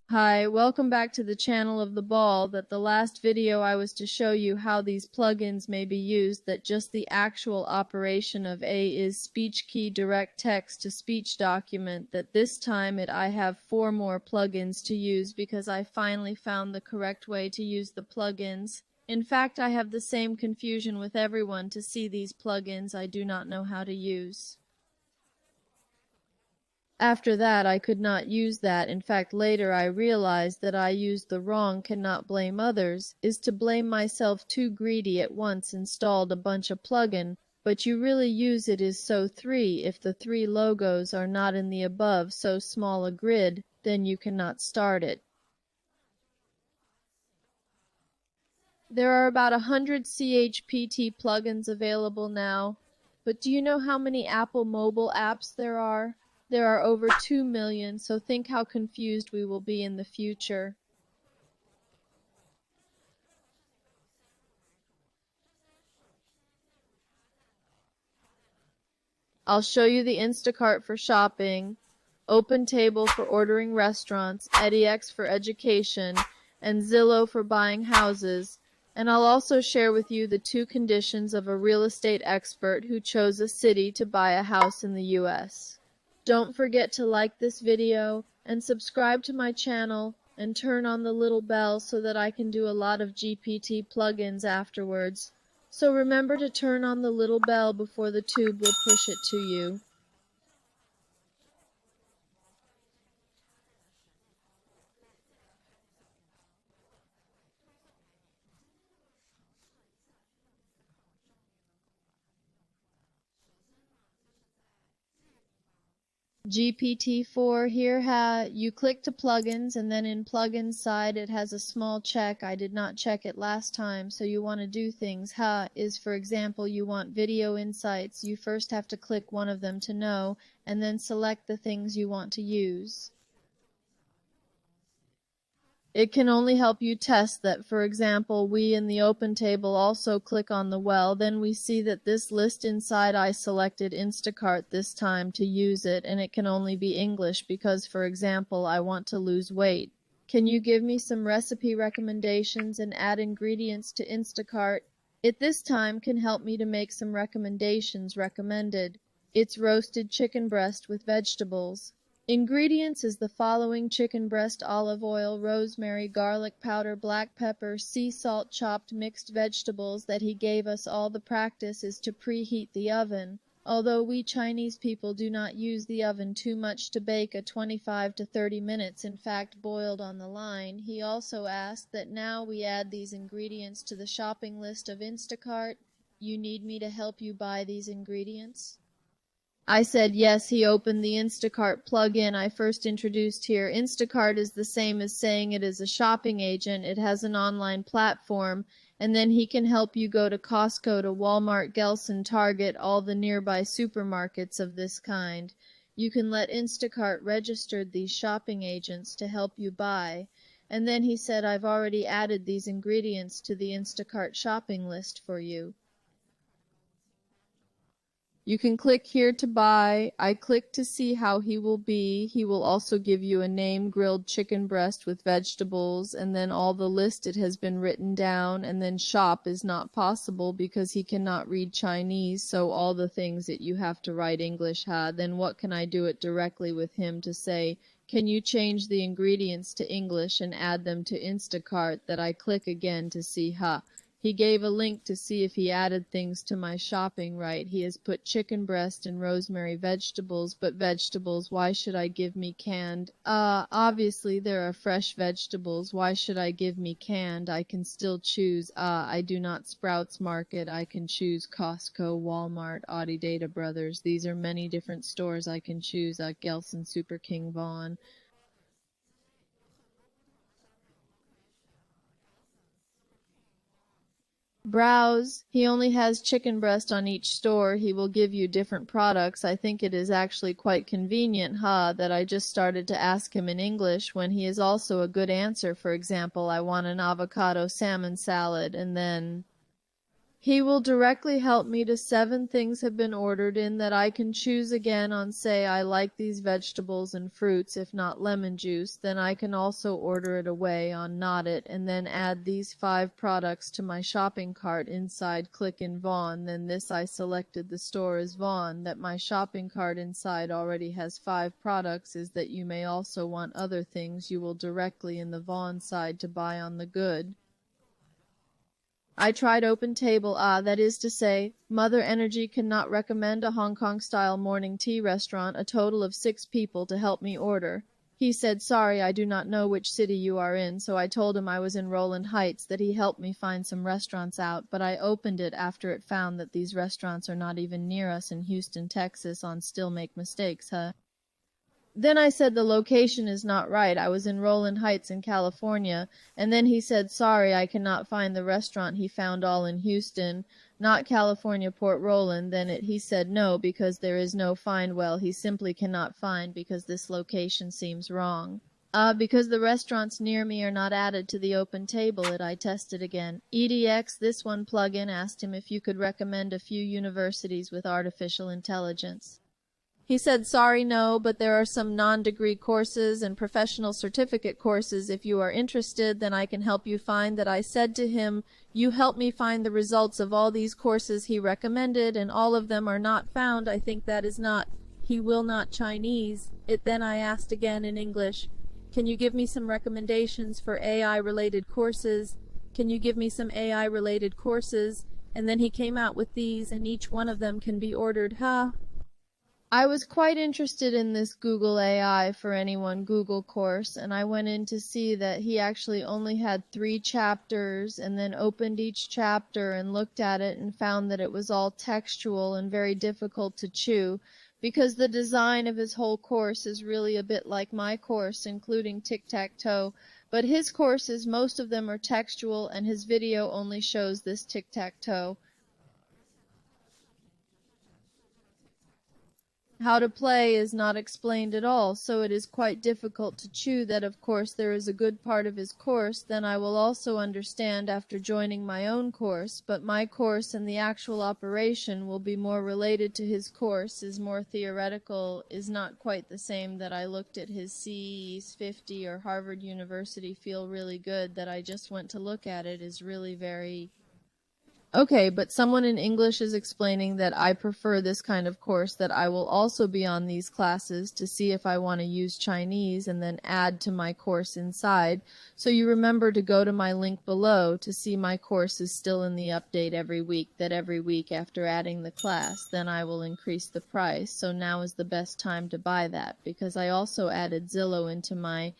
Hi, welcome back to the channel of the ball. That the last video I was to show you how these plugins may be used, that just the actual operation of A is speech key direct text to speech document, that this time I have 4 more plugins to use because I finally found the correct way to use the plugins. In fact, I have the same confusion with everyone to see these plugins I do not know how to use. After that I could not use that. In fact, later I realized that I used the wrong cannot blame others, is to blame myself too greedy at once installed a bunch of plugin, but you really use it is so 3 if the 3 logos are not in the above so small a grid, then you cannot start it. There are about 100 ChatGPT plugins available now, but do you know how many Apple mobile apps there are? There are over 2 million, so think how confused we will be in the future. I'll show you the InstaCart for shopping, OpenTable for ordering restaurants, edX for education, and Zillow for buying houses, and I'll also share with you the 2 conditions of a real estate expert who chose a city to buy a house in the US. Don't forget to like this video and subscribe to my channel and turn on the little bell so that I can do a lot of GPT plugins afterwards. So remember to turn on the little bell before the tube will push it to you. GPT-4 here you click to plugins, and then in plugins side it has a small check. I did not check it last time, so you want to do things. Is for example you want video insights. You first have to click one of them to know, and then select the things you want to use. It can only help you test that. For example, we in the OpenTable also click on the well, then we see that this list inside I selected InstaCart this time to use it, and it can only be English because, for example, I want to lose weight. Can you give me some recipe recommendations and add ingredients to InstaCart? It this time can help me to make some recommendations recommended. It's roasted chicken breast with vegetables. Ingredients is the following: chicken breast, olive oil, rosemary, garlic powder, black pepper, sea salt, chopped mixed vegetables. That he gave us all the practice is to preheat the oven. Although we Chinese people do not use the oven too much to bake a 25 to 30 minutes, in fact boiled on the line. He also asked that now we add these ingredients to the shopping list of InstaCart. You need me to help you buy these ingredients? I said yes. He opened the InstaCart plugin I first introduced here. InstaCart is the same as saying it is a shopping agent. It has an online platform, and then he can help you go to Costco, to Walmart, Gelson, Target, all the nearby supermarkets of this kind. You can let InstaCart register these shopping agents to help you buy. And then he said, I've already added these ingredients to the InstaCart shopping list for you. You can click here to buy. I click to see how he will be. He will also give you a name: grilled chicken breast with vegetables, and then all the list it has been written down, and then shop is not possible because he cannot read Chinese, so all the things that you have to write English. Then what can I do it directly with him to say, can you change the ingredients to English and add them to InstaCart? That I click again to see He gave a link to see if he added things to my shopping right. He has put chicken breast and rosemary vegetables, but vegetables, why should I give me canned? Obviously there are fresh vegetables. Why should I give me canned? I can still choose. I do not Sprouts Market. I can choose Costco, Walmart, Audi Data Brothers. These are many different stores I can choose. Gelson, Super King, Vaughn. Browse. He only has chicken breast on each store. He will give you different products. I think it is actually quite convenient, that I just started to ask him in English when he is also a good answer. For example, I want an avocado salmon salad, and then He will directly help me to 7 things have been ordered in that I can choose again on, say, I like these vegetables and fruits, if not lemon juice, then I can also order it away on not it, and then add these 5 products to my shopping cart inside click in Vaughn, then this I selected the store as Vaughn, that my shopping cart inside already has 5 products is that you may also want other things you will directly in the Vaughn side to buy on the good. I tried OpenTable, that is to say, Mother Energy cannot recommend a Hong Kong-style morning tea restaurant a total of 6 people to help me order. He said, sorry, I do not know which city you are in, so I told him I was in Roland Heights, that he helped me find some restaurants out, but I opened it after it found that these restaurants are not even near us in Houston, Texas, on Still Make Mistakes, huh? Then I said the location is not right. I was in Roland Heights in California. And then he said, sorry, I cannot find the restaurant he found all in Houston, not California, Port Roland. Then he said no, because there is no find well. He simply cannot find because this location seems wrong. Because the restaurants near me are not added to the OpenTable, I tested again. edX, this one plugin, asked him if you could recommend a few universities with artificial intelligence. He said, sorry, no, but there are some non-degree courses and professional certificate courses. If you are interested, then I can help you find that. I said to him, you help me find the results of all these courses he recommended, and all of them are not found. I think that is not, he will not Chinese. Then I asked again in English, can you give me some recommendations for AI-related courses? Can you give me some AI-related courses? And then he came out with these, and each one of them can be ordered, I was quite interested in this Google AI for Anyone Google course, and I went in to see that he actually only had 3 chapters, and then opened each chapter and looked at it and found that it was all textual and very difficult to chew, because the design of his whole course is really a bit like my course, including tic-tac-toe, but his courses, most of them are textual, and his video only shows this tic-tac-toe. How to play is not explained at all, so it is quite difficult to chew that. Of course there is a good part of his course, then I will also understand after joining my own course, but my course and the actual operation will be more related to his course, is more theoretical, is not quite the same that I looked at his CE's 50 or Harvard University feel really good, that I just went to look at it is really very... Okay, but someone in English is explaining that I prefer this kind of course, that I will also be on these classes to see if I want to use Chinese and then add to my course inside. So you remember to go to my link below to see my course is still in the update every week, that every week after adding the class, then I will increase the price. So now is the best time to buy that, because I also added Zillow into my,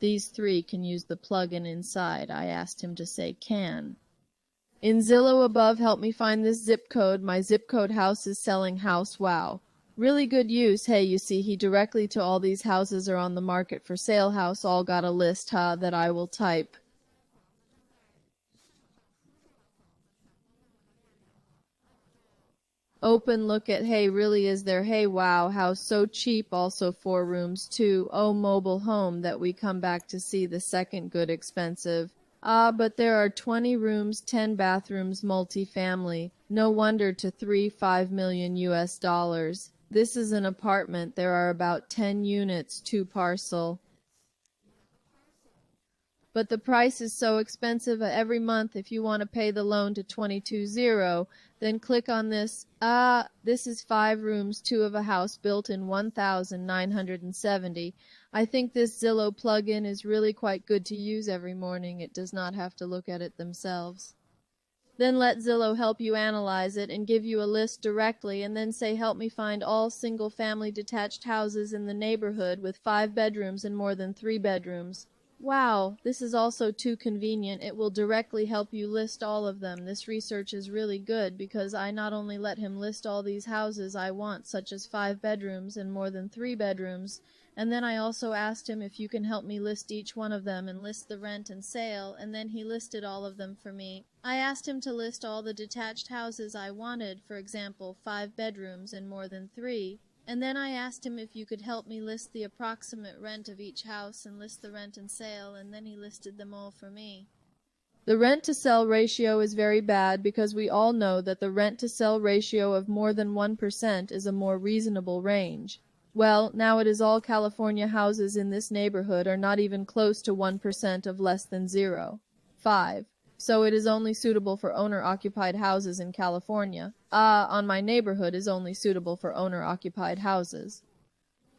these 3 can use the plugin inside. I asked him to say can. In Zillow above, help me find this zip code. My zip code house is selling house. Wow. Really good use. Hey, you see, he directly to all these houses are on the market for sale house. All got a list, that I will type. Open, look at, hey, really is there, hey, wow, house so cheap, also 4 rooms too. Oh, mobile home, that we come back to see the second good expensive. But there are 20 rooms, 10 bathrooms, multi-family. No wonder to 5 million US dollars. This is an apartment. There are about 10 units, 2 parcel. But the price is so expensive every month. If you want to pay the loan to 22.0, then click on this. This is 5 rooms, 2 of a house built in 1,970. I think this Zillow plugin is really quite good to use every morning. It does not have to look at it themselves. Then let Zillow help you analyze it and give you a list directly, and then say help me find all single-family detached houses in the neighborhood with 5 bedrooms and more than 3 bedrooms. Wow, this is also too convenient. It will directly help you list all of them. This research is really good because I not only let him list all these houses I want, such as 5 bedrooms and more than 3 bedrooms, and then I also asked him if you can help me list each one of them and list the rent and sale, and then he listed all of them for me. I asked him to list all the detached houses I wanted, for example, 5 bedrooms and more than 3. And then I asked him if you could help me list the approximate rent of each house and list the rent and sale, and then he listed them all for me. The rent-to-sell ratio is very bad because we all know that the rent-to-sell ratio of more than 1% is a more reasonable range. Well, now it is all California houses in this neighborhood are not even close to 1% of less than 0.5. So it is only suitable for owner-occupied houses in California. On my neighborhood is only suitable for owner-occupied houses.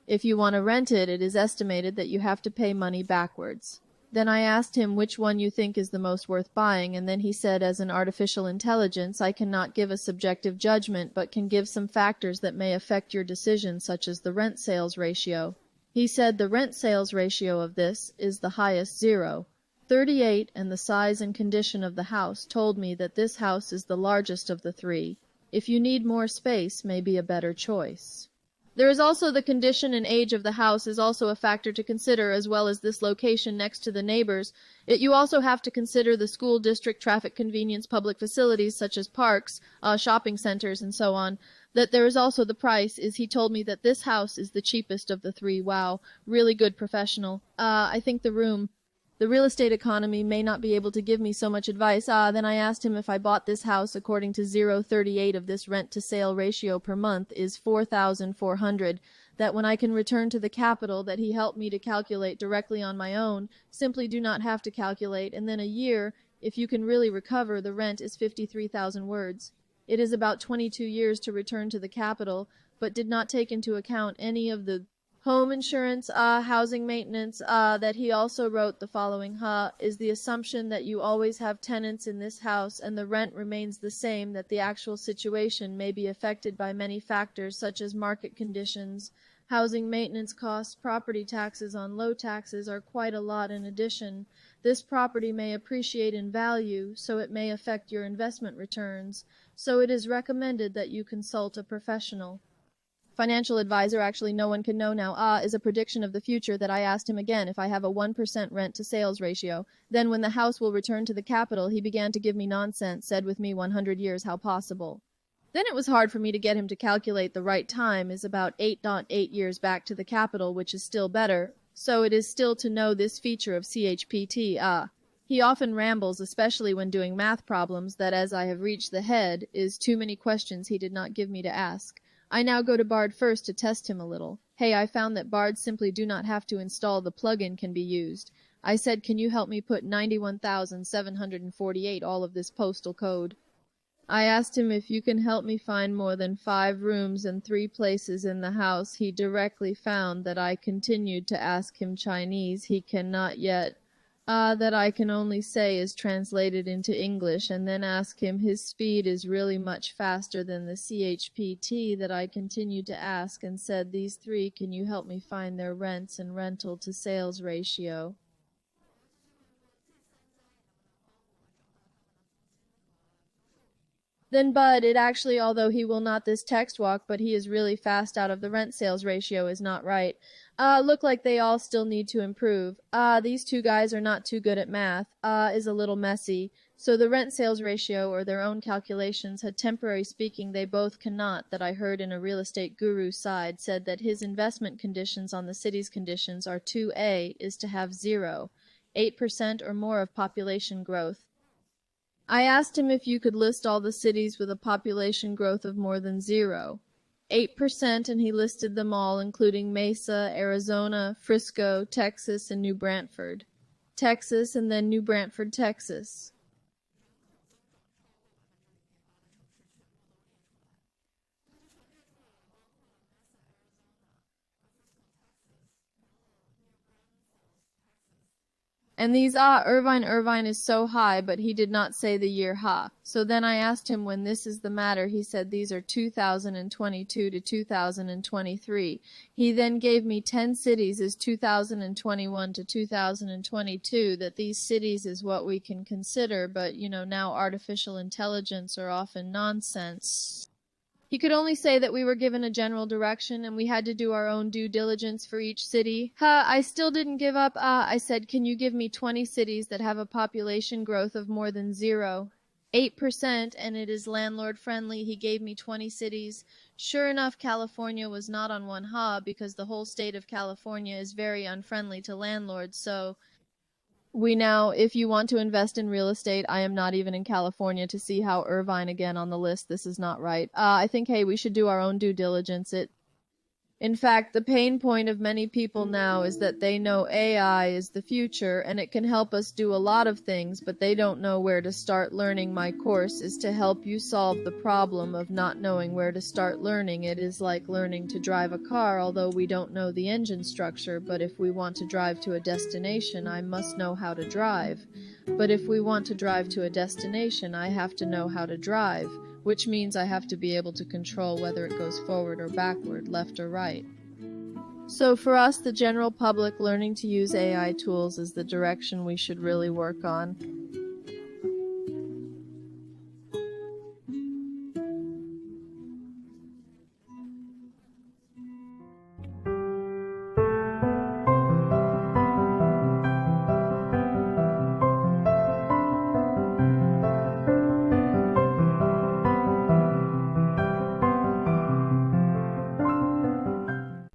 If you want to rent it, it is estimated that you have to pay money backwards. Then I asked him which one you think is the most worth buying, and then he said, as an artificial intelligence, I cannot give a subjective judgment, but can give some factors that may affect your decision, such as the rent-sales ratio. He said the rent-sales ratio of this is the highest 0.38, and the size and condition of the house told me that this house is the largest of the three. If you need more space, may be a better choice. There is also the condition and age of the house is also a factor to consider, as well as this location next to the neighbors. You also have to consider the school district, traffic convenience, public facilities such as parks, shopping centers, and so on. That there is also the price, is he told me that this house is the cheapest of the three. Wow, really good professional. I think the real estate economy may not be able to give me so much advice. Then I asked him if I bought this house according to 0.38 of this rent-to-sale ratio per month is 4,400, that when I can return to the capital that he helped me to calculate directly on my own, simply do not have to calculate, and then a year, if you can really recover, the rent is 53,000 words. It is about 22 years to return to the capital, but did not take into account any of the home insurance, housing maintenance, that he also wrote the following, is the assumption that you always have tenants in this house and the rent remains the same, that the actual situation may be affected by many factors such as market conditions, housing maintenance costs, property taxes on low taxes are quite a lot in addition. This property may appreciate in value, so it may affect your investment returns, so it is recommended that you consult a professional. Financial advisor, actually no one can know now, is a prediction of the future that I asked him again if I have a 1% rent to sales ratio. Then when the house will return to the capital, he began to give me nonsense, said with me 100 years, how possible. Then it was hard for me to get him to calculate the right time is about 8.8 years back to the capital, which is still better. So it is still to know this feature of ChatGPT. He often rambles, especially when doing math problems, that as I have reached the head, is too many questions he did not give me to ask. I now go to Bard first to test him a little. Hey, I found that Bard simply do not have to install, the plugin can be used. I said, can you help me put 91,748 all of this postal code? I asked him if you can help me find more than 5 rooms and 3 places in the house. He directly found that I continued to ask him Chinese. He cannot yet. That I can only say is translated into English, and then ask him his speed is really much faster than the ChatGPT that I continued to ask and said, these 3, can you help me find their rents and rental to sales ratio? Then Bud, it actually, although he will not this text walk, but he is really fast out of the rent sales ratio is not right. Look like they all still need to improve. These 2 guys are not too good at math. Is a little messy. So the rent sales ratio or their own calculations had temporary speaking they both cannot, that I heard in a real estate guru's side, said that his investment conditions on the city's conditions are 2A is to have 0.8% or more of population growth. I asked him if you could list all the cities with a population growth of more than 0.8%, and he listed them all, including Mesa, Arizona, Frisco, Texas, and New Brantford. Texas, and then New Brantford, Texas. And these, Irvine is so high, but he did not say the year, So then I asked him when this is the matter. He said these are 2022 to 2023. He then gave me 10 cities as 2021 to 2022, that these cities is what we can consider, but now artificial intelligence are often nonsense. He could only say that we were given a general direction and we had to do our own due diligence for each city. I still didn't give up. I said, can you give me 20 cities that have a population growth of more than 0.8% and it is landlord friendly? He gave me 20 cities. Sure enough, California was not on one, because the whole state of California is very unfriendly to landlords, so If you want to invest in real estate, I am not even in California to see how Irvine again on the list. This is not right. I think, hey, we should do our own due diligence. In fact, the pain point of many people now is that they know AI is the future and it can help us do a lot of things, but they don't know where to start learning. My course is to help you solve the problem of not knowing where to start learning. It is like learning to drive a car, although we don't know the engine structure, but if we want to drive to a destination, I must know how to drive. But if we want to drive to a destination, I have to know how to drive, which means I have to be able to control whether it goes forward or backward, left or right. So for us, the general public, learning to use AI tools is the direction we should really work on.